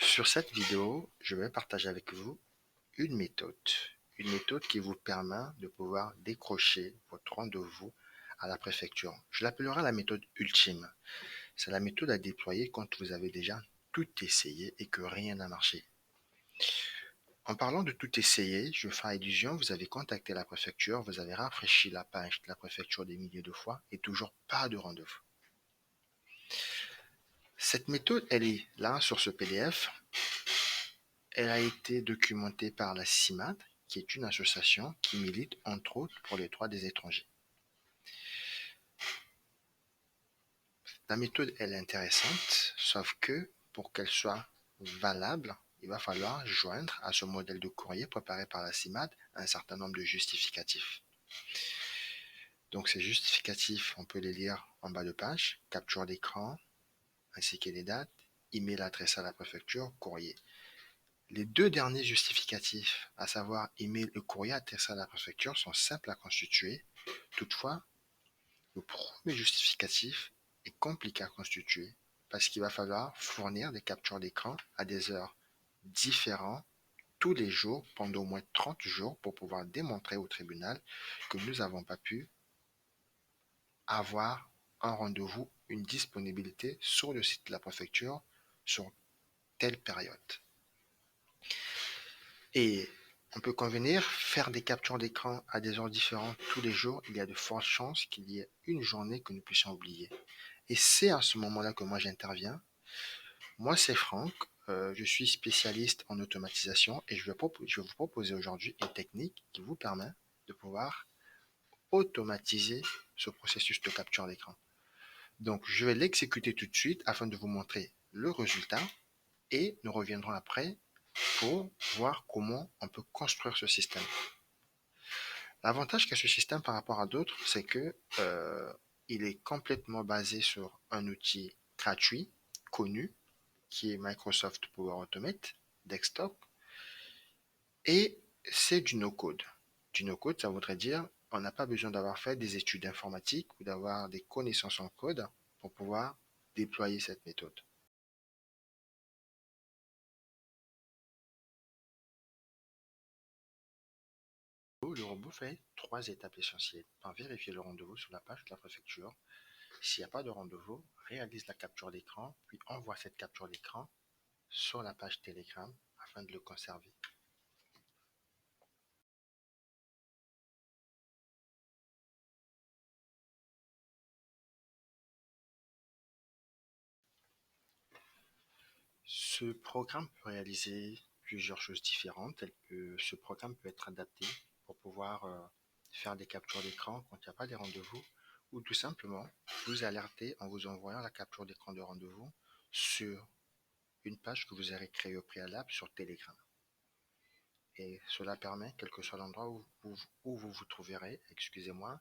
Sur cette vidéo, je vais partager avec vous une méthode. Une méthode qui vous permet de pouvoir décrocher votre rendez-vous à la préfecture. Je l'appellerai la méthode ultime. C'est la méthode à déployer quand vous avez déjà tout essayé et que rien n'a marché. En parlant de tout essayer, je fais allusion, vous avez contacté la préfecture, vous avez rafraîchi la page de la préfecture des milliers de fois et toujours pas de rendez-vous. Cette méthode, elle est là sur ce PDF. Elle a été documentée par la CIMAD, qui est une association qui milite entre autres pour les droits des étrangers. La méthode, elle est intéressante, sauf que pour qu'elle soit valable, il va falloir joindre à ce modèle de courrier préparé par la CIMAD un certain nombre de justificatifs. Donc ces justificatifs, on peut les lire en bas de page, capture d'écran, ainsi que les dates, email adressé à la préfecture, courrier. Les deux derniers justificatifs, à savoir email et courrier adressé à la préfecture, sont simples à constituer. Toutefois, le premier justificatif est compliqué à constituer parce qu'il va falloir fournir des captures d'écran à des heures différentes tous les jours pendant au moins 30 jours pour pouvoir démontrer au tribunal que nous n'avons pas pu avoir un rendez-vous, une disponibilité sur le site de la préfecture sur telle période. Et on peut convenir, faire des captures d'écran à des heures différentes tous les jours, il y a de fortes chances qu'il y ait une journée que nous puissions oublier. Et c'est à ce moment-là que moi j'interviens. Moi, c'est Franck, je suis spécialiste en automatisation et je vais vous proposer aujourd'hui une technique qui vous permet de pouvoir automatiser ce processus de capture d'écran. Donc, je vais l'exécuter tout de suite afin de vous montrer le résultat et nous reviendrons après pour voir comment on peut construire ce système. L'avantage qu'a ce système par rapport à d'autres, c'est que il est complètement basé sur un outil gratuit, connu, qui est Microsoft Power Automate Desktop, et c'est du no-code. Du no-code, ça voudrait dire on n'a pas besoin d'avoir fait des études informatiques ou d'avoir des connaissances en code pour pouvoir déployer cette méthode. Le robot fait 3 étapes essentielles. Par vérifier le rendez-vous sur la page de la préfecture. S'il n'y a pas de rendez-vous, réalise la capture d'écran, puis envoie cette capture d'écran sur la page Telegram afin de le conserver. Ce programme peut réaliser plusieurs choses différentes. Ce programme peut être adapté pour pouvoir faire des captures d'écran quand il n'y a pas de rendez-vous ou tout simplement vous alerter en vous envoyant la capture d'écran de rendez-vous sur une page que vous aurez créée au préalable sur Telegram. Et cela permet, quel que soit l'endroit où vous vous trouverez, excusez-moi,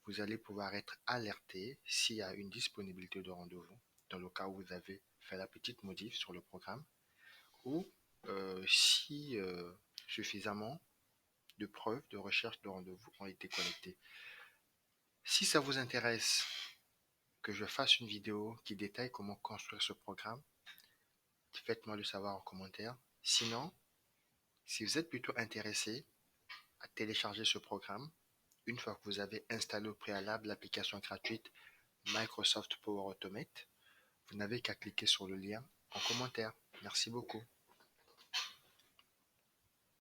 vous allez pouvoir être alerté s'il y a une disponibilité de rendez-vous, dans le cas où vous avez fait la petite modif sur le programme, ou si suffisamment de preuves de recherche de rendez-vous ont été collectées. Si ça vous intéresse que je fasse une vidéo qui détaille comment construire ce programme, faites-moi le savoir en commentaire. Sinon, si vous êtes plutôt intéressé à télécharger ce programme, une fois que vous avez installé au préalable l'application gratuite Microsoft Power Automate, vous n'avez qu'à cliquer sur le lien en commentaire. Merci beaucoup.